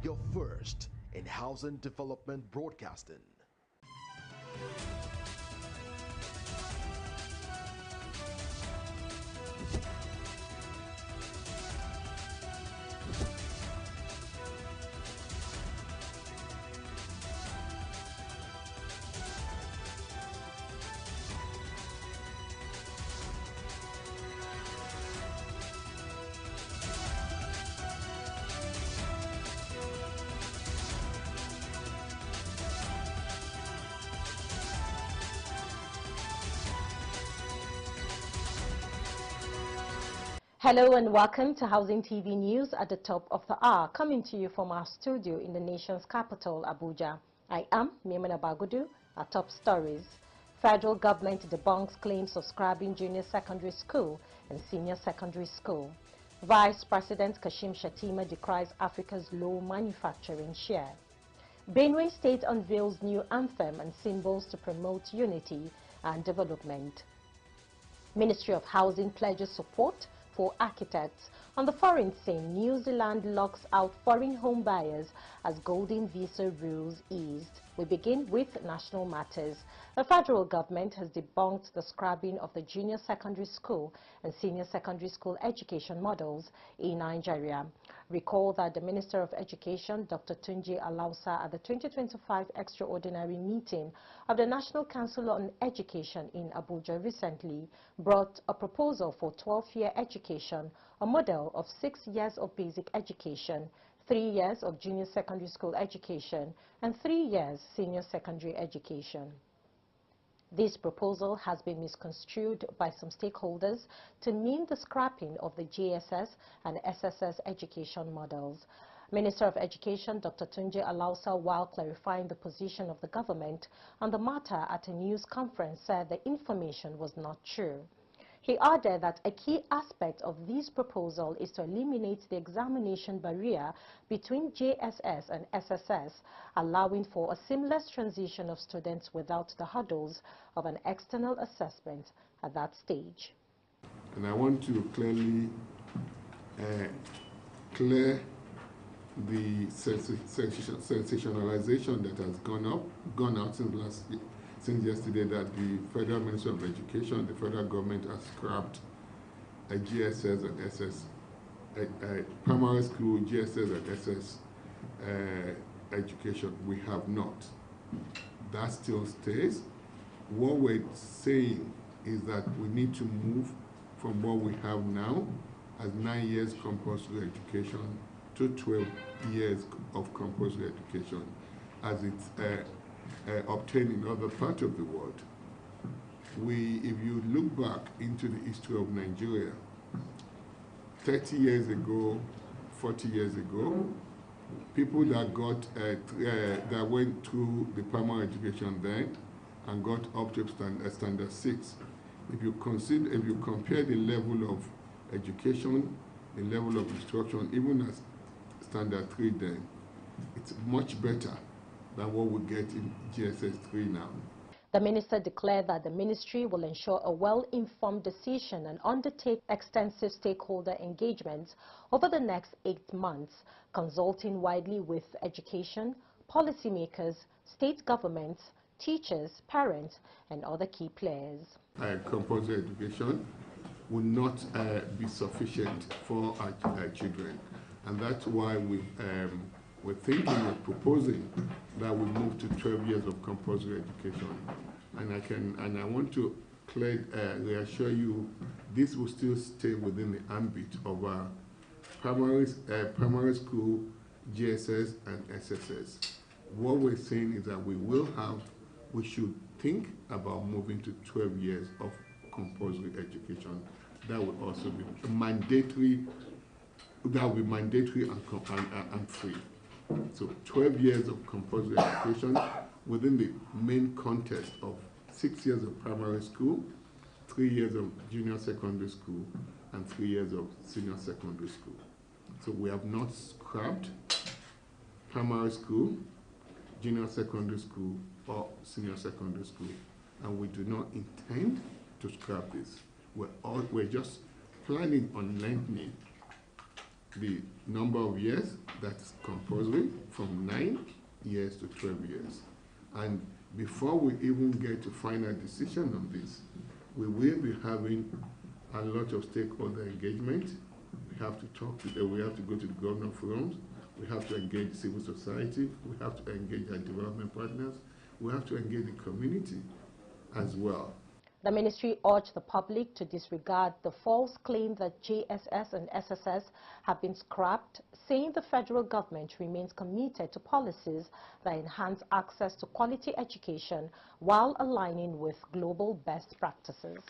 your first in housing development broadcasting. Hello and welcome to Housing TV News at the top of the hour, coming to you from our studio in the nation's capital, Abuja. I am Maimuna Bagudu. Our top stories. Federal government debunks claims of scrapping junior secondary school and senior secondary school. Vice President Kashim Shettima decries Africa's low manufacturing share. Benue State unveils new anthem and symbols to promote unity and development. Ministry of Housing pledges support for architects. On the foreign scene, New Zealand locks out foreign home buyers as golden visa rules eased. We begin with national matters. The federal government has debunked the scrapping of the junior secondary school and senior secondary school education models in Nigeria. Recall that the Minister of Education, Dr. Tunji Alausa, at the 2025 extraordinary meeting of the National Council on Education in Abuja recently brought a proposal for 12-year education, a model of 6 years of basic education, 3 years of junior secondary school education, and 3 years senior secondary education. This proposal has been misconstrued by some stakeholders to mean the scrapping of the JSS and SSS education models. Minister of Education Dr. Tunji Alausa, while clarifying the position of the government on the matter at a news conference, said the information was not true. He added that a key aspect of this proposal is to eliminate the examination barrier between JSS and SSS, allowing for a seamless transition of students without the hurdles of an external assessment at that stage. And I want to clearly clear the sensationalization that has gone out since yesterday, that the Federal Ministry of Education, the federal government, has scrapped a GSS and SS, primary school GSS and SS education. We have not. That still stays. What we're saying is that we need to move from what we have now as 9 years compulsory education to 12 years of compulsory education as it's obtained in other parts of the world. If you look back into the history of Nigeria, 30 years ago, 40 years ago, people that that went through the primary education then and got up to standard 6, if you compare the level of education, the level of instruction, even as standard 3 then, it's much better than what we get in GSS 3 now. The minister declared that the ministry will ensure a well-informed decision and undertake extensive stakeholder engagements over the next 8 months, consulting widely with education, policymakers, state governments, teachers, parents, and other key players. Compulsory education will not be sufficient for our children, and that's why we're proposing that we move to 12 years of compulsory education. And I want to reassure you, this will still stay within the ambit of our primary school, GSS and SSS. What we're saying is that we should think about moving to 12 years of compulsory education. That would also be mandatory. That will be mandatory and free. So 12 years of compulsory education within the main context of 6 years of primary school, 3 years of junior secondary school, and 3 years of senior secondary school. So we have not scrapped primary school, junior secondary school, or senior secondary school, and we do not intend to scrap this. We're just planning on lengthening the number of years that's compulsory from 9 years to 12 years. And before we even get to final decision on this, we will be having a lot of stakeholder engagement. We have to talk to them, we have to go to the government forums, we have to engage civil society, we have to engage our development partners, we have to engage the community as well. The ministry urged the public to disregard the false claim that JSS and SSS have been scrapped, saying the federal government remains committed to policies that enhance access to quality education while aligning with global best practices.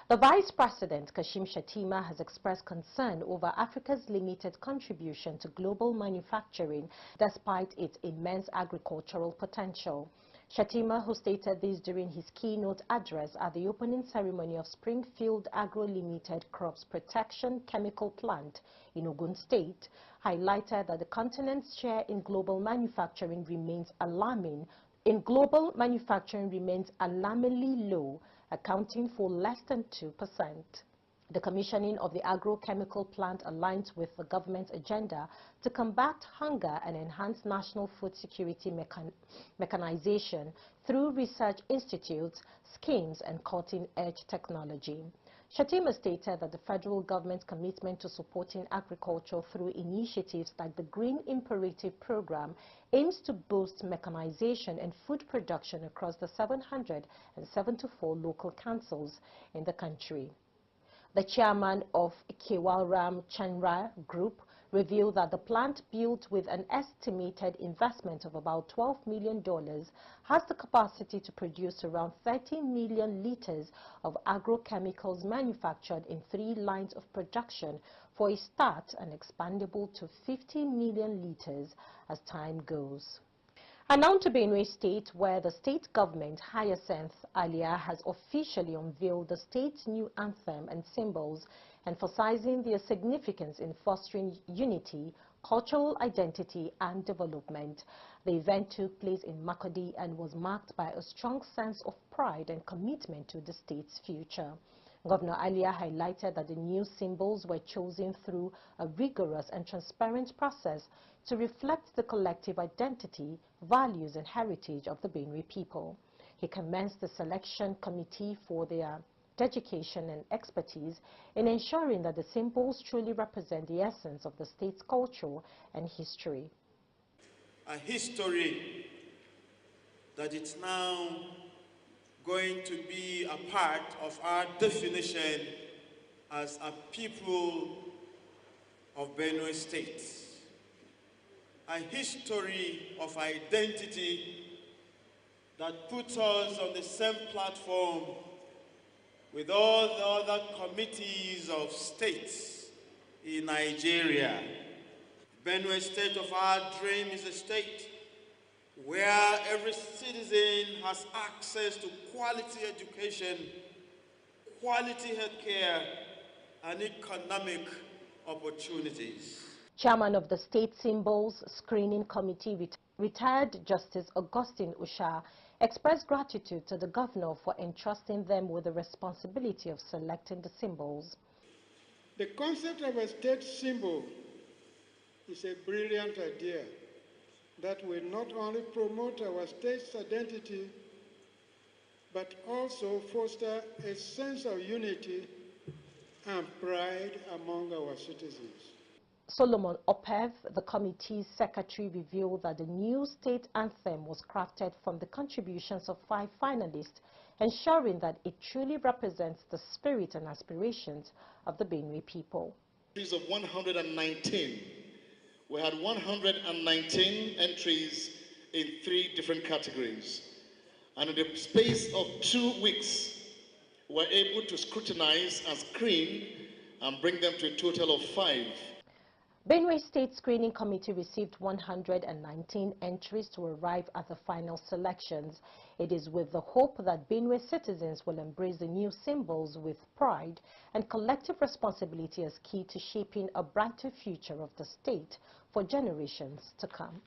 The Vice President, Kashim Shettima, has expressed concern over Africa's limited contribution to global manufacturing despite its immense agricultural potential. Shettima, who stated this during his keynote address at the opening ceremony of Springfield Agro Limited Crops Protection Chemical Plant in Ogun State, highlighted that the continent's share in global manufacturing remains alarmingly low, accounting for less than 2%. The commissioning of the agrochemical plant aligns with the government's agenda to combat hunger and enhance national food security mechanization through research institutes, schemes, and cutting-edge technology. Shettima stated that the federal government's commitment to supporting agriculture through initiatives like the Green Imperative Program aims to boost mechanization and food production across the 774 local councils in the country. The chairman of Kewaram Chandra Group revealed that the plant, built with an estimated investment of about $12 million, has the capacity to produce around 30 million liters of agrochemicals manufactured in 3 lines of production for a start and expandable to 50 million liters as time goes. And now to Benue State, where the state government, Hyacinth Alia, has officially unveiled the state's new anthem and symbols, emphasizing their significance in fostering unity, cultural identity, and development. The event took place in Makurdi and was marked by a strong sense of pride and commitment to the state's future. Governor Alia highlighted that the new symbols were chosen through a rigorous and transparent process to reflect the collective identity, values, and heritage of the Benue people. He commended the selection committee for their dedication and expertise in ensuring that the symbols truly represent the essence of the state's culture and history. A history that it's now going to be a part of our definition as a people of Benue State. A history of identity that puts us on the same platform with all the other committees of states in Nigeria. Benue State of our dream is a state where every citizen has access to quality education, quality healthcare, and economic opportunities. Chairman of the State Symbols Screening Committee, retired Justice Augustine Usha, expressed gratitude to the governor for entrusting them with the responsibility of selecting the symbols. The concept of a state symbol is a brilliant idea that will not only promote our state's identity, but also foster a sense of unity and pride among our citizens. Solomon Opev, the committee's secretary, revealed that the new state anthem was crafted from the contributions of 5 finalists, ensuring that it truly represents the spirit and aspirations of the Benue people. Of 119, we had 119 entries in 3 different categories. And in the space of 2 weeks, we were able to scrutinize and screen and bring them to a total of 5. Benue State Screening Committee received 119 entries to arrive at the final selections. It is with the hope that Benue citizens will embrace the new symbols with pride and collective responsibility as key to shaping a brighter future of the state for generations to come.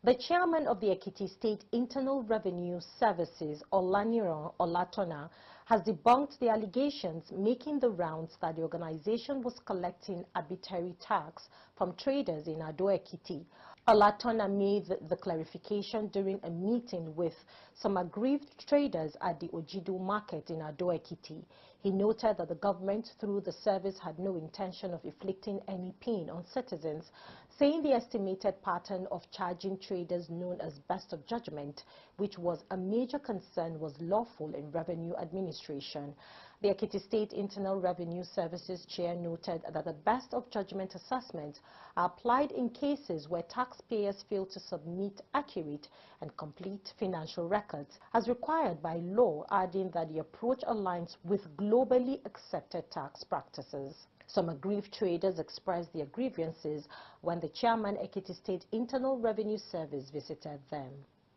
The chairman of the Ekiti State Internal Revenue Services, Olaniran Olatona, has debunked the allegations making the rounds that the organization was collecting arbitrary tax from traders in Ado-Ekiti. Olatona made the clarification during a meeting with some aggrieved traders at the Ojidu market in Ado-Ekiti. He noted that the government, through the service, had no intention of inflicting any pain on citizens, saying the estimated pattern of charging traders known as best of judgment, which was a major concern, was lawful in revenue administration. The Ekiti State Internal Revenue Services Chair noted that the best of judgment assessments are applied in cases where taxpayers fail to submit accurate and complete financial records, as required by law, adding that the approach aligns with globally accepted tax practices. Some aggrieved traders expressed their grievances when the chairman Ekiti State Internal Revenue Service visited them.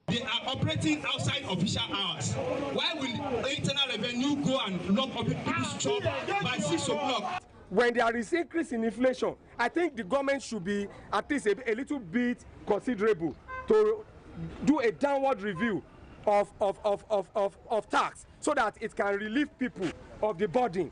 They are operating outside official hours. Why will internal revenue go and lock up people's shop by 6 o'clock? When there is increase in inflation, I think the government should be at least a little bit considerable to do a downward review of tax so that it can relieve people of the burden.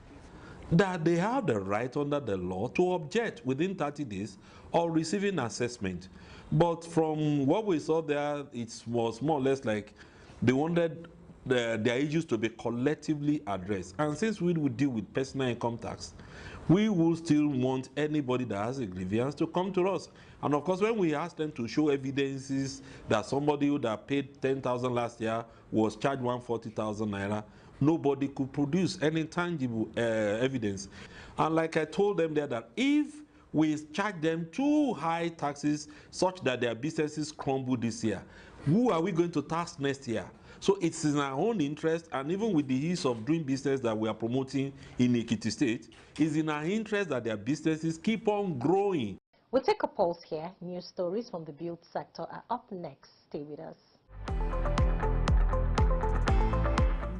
That they have the right under the law to object within 30 days or receiving assessment. But from what we saw there, it was more or less like they wanted their issues to be collectively addressed. And since we would deal with personal income tax, we will still want anybody that has a grievance to come to us. And of course, when we ask them to show evidences that somebody who that paid 10,000 last year was charged 140,000 naira, nobody could produce any tangible evidence. And like I told them there, that if we charge them too high taxes such that their businesses crumble this year, who are we going to tax next year? So it's in our own interest, and even with the ease of doing business that we are promoting in Ekiti State, it's in our interest that their businesses keep on growing. We'll take a pause here. News stories from the build sector are up next. Stay with us.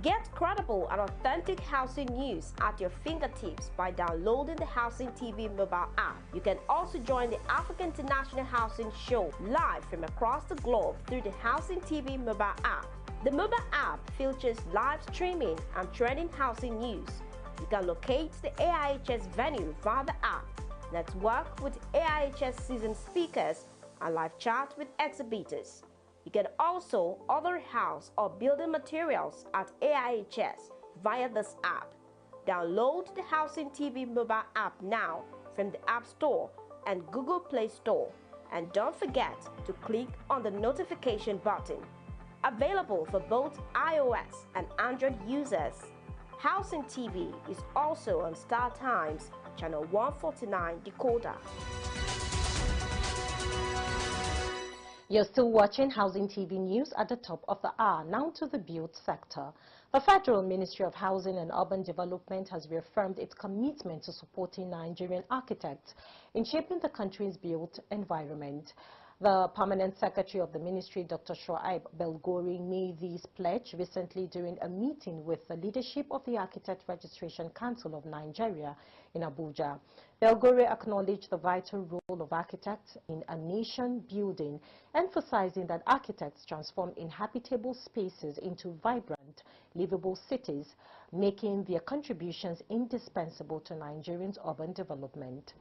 Get credible and authentic housing news at your fingertips by downloading the Housing TV mobile app. You can also join the African International Housing Show live from across the globe through the Housing TV mobile app. The mobile app features live streaming and trending housing news. You can locate the AIHS venue via the app, network with AIHS seasoned speakers, and live chat with exhibitors. You can also order house or building materials at AIHS via this app. Download the Housing TV mobile app now from the App Store and Google Play Store. And don't forget to click on the notification button. Available for both iOS and Android users. Housing TV is also on Star Times, channel 149 decoder. You're still watching Housing TV News at the top of the hour. Now to the build sector. The Federal Ministry of Housing and Urban Development has reaffirmed its commitment to supporting Nigerian architects in shaping the country's built environment. The Permanent Secretary of the Ministry, Dr. Shoaib Belgori, made this pledge recently during a meeting with the leadership of the Architect Registration Council of Nigeria in Abuja. Belgori acknowledged the vital role of architects in a nation building, emphasizing that architects transform inhabitable spaces into vibrant, livable cities, making their contributions indispensable to Nigerians' urban development.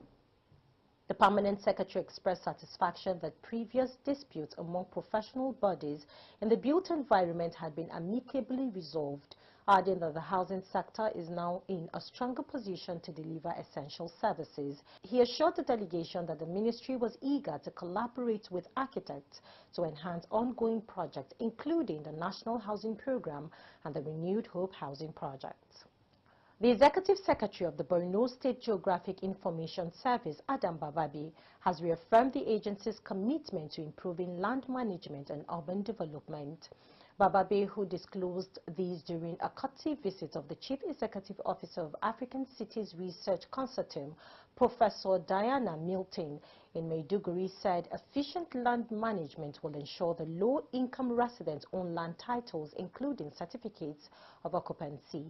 The Permanent Secretary expressed satisfaction that previous disputes among professional bodies in the built environment had been amicably resolved, adding that the housing sector is now in a stronger position to deliver essential services. He assured the delegation that the ministry was eager to collaborate with architects to enhance ongoing projects, including the National Housing Program and the Renewed Hope Housing Projects. The Executive Secretary of the Borno State Geographic Information Service, Adam Bababi, has reaffirmed the agency's commitment to improving land management and urban development. Bababi, who disclosed these during a courtesy visit of the Chief Executive Officer of African Cities Research Consortium, Professor Diana Milton, in Maiduguri, said efficient land management will ensure the low-income residents own land titles, including certificates of occupancy.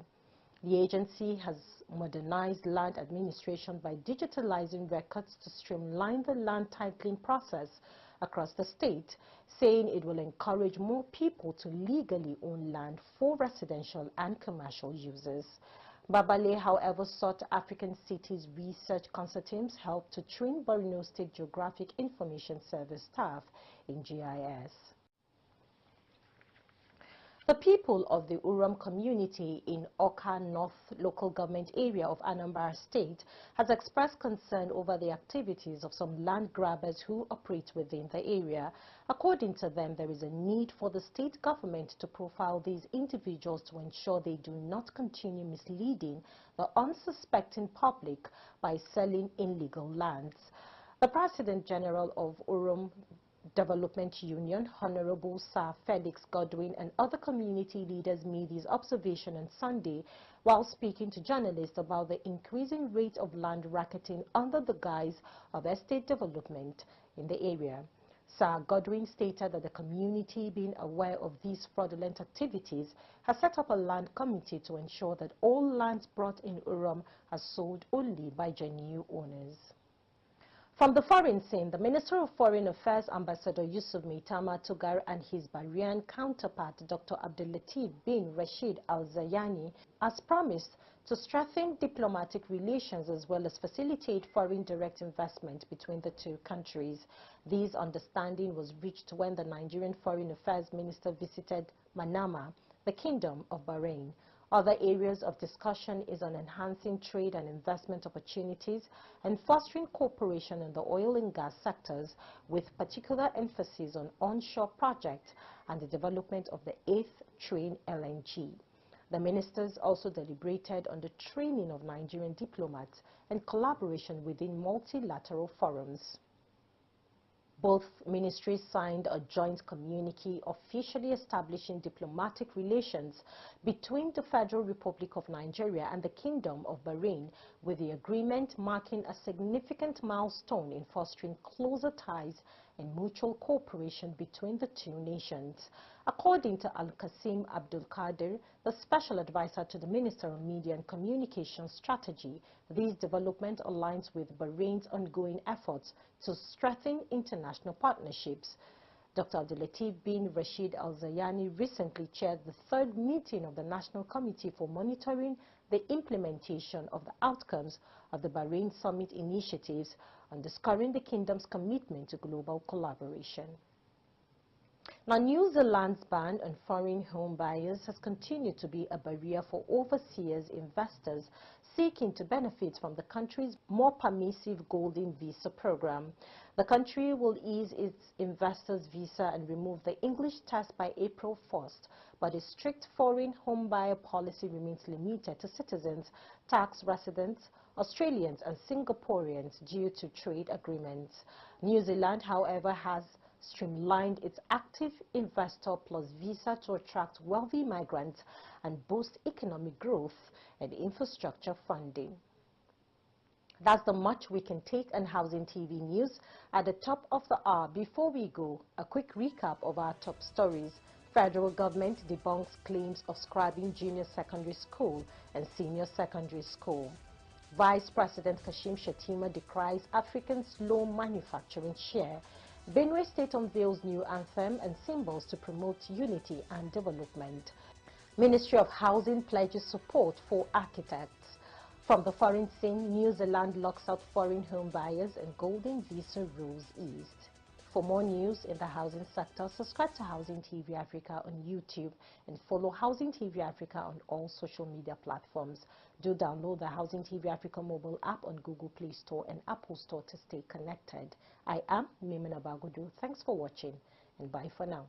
The agency has modernized land administration by digitalizing records to streamline the land titling process across the state, saying it will encourage more people to legally own land for residential and commercial uses. Babale, however, sought African Cities Research Consortium's help to train Borno State Geographic Information Service staff in GIS. The people of the Uram community in Oka North local government area of Anambra State has expressed concern over the activities of some land grabbers who operate within the area. According to them, there is a need for the state government to profile these individuals to ensure they do not continue misleading the unsuspecting public by selling illegal lands. The President General of Uram Development Union, Honorable Sir Felix Godwin, and other community leaders made his observation on Sunday while speaking to journalists about the increasing rate of land racketing under the guise of estate development in the area. Sir Godwin stated that the community, being aware of these fraudulent activities, has set up a land committee to ensure that all lands brought in Uram are sold only by genuine owners. From the foreign scene, the Minister of Foreign Affairs, Ambassador Yusuf Maitama Tugar, and his Bahrain counterpart, Dr. Abdulatif bin Rashid Al Zayani, has promised to strengthen diplomatic relations as well as facilitate foreign direct investment between the two countries. This understanding was reached when the Nigerian Foreign Affairs Minister visited Manama, the Kingdom of Bahrain. Other areas of discussion is on enhancing trade and investment opportunities and fostering cooperation in the oil and gas sectors, with particular emphasis on onshore projects and the development of the 8th train LNG. The ministers also deliberated on the training of Nigerian diplomats and collaboration within multilateral forums. Both ministries signed a joint communique officially establishing diplomatic relations between the Federal Republic of Nigeria and the Kingdom of Bahrain, with the agreement marking a significant milestone in fostering closer ties and mutual cooperation between the two nations. According to Al-Qasim Abdul Qadir, the Special Advisor to the Minister on Media and Communications Strategy, this development aligns with Bahrain's ongoing efforts to strengthen international partnerships. Dr. Abdulatif bin Rashid Al Zayani recently chaired the third meeting of the National Committee for Monitoring the Implementation of the Outcomes of the Bahrain Summit initiatives, underscoring the Kingdom's commitment to global collaboration. Now, New Zealand's ban on foreign home buyers has continued to be a barrier for overseas investors seeking to benefit from the country's more permissive golden visa program. The country will ease its investors' visa and remove the English test by April 1st, but a strict foreign home buyer policy remains limited to citizens, tax residents, Australians and Singaporeans due to trade agreements. New Zealand, however, has streamlined its active investor plus visa to attract wealthy migrants and boost economic growth and infrastructure funding. That's the much we can take on Housing TV News at the top of the hour. Before we go, a quick recap of our top stories. Federal government debunks claims of scrapping junior secondary school and senior secondary school. Vice President Kashim Shettima decries African slow manufacturing share. Benue State unveils new anthem and symbols to promote unity and development. Ministry of Housing pledges support for architects. From the foreign scene, New Zealand locks out foreign home buyers and golden visa rules eased. For more news in the housing sector, subscribe to Housing TV Africa on YouTube and follow Housing TV Africa on all social media platforms. Do download the Housing TV Africa mobile app on Google Play Store and Apple Store to stay connected. I am Maimuna Bagudu. Thanks for watching and bye for now.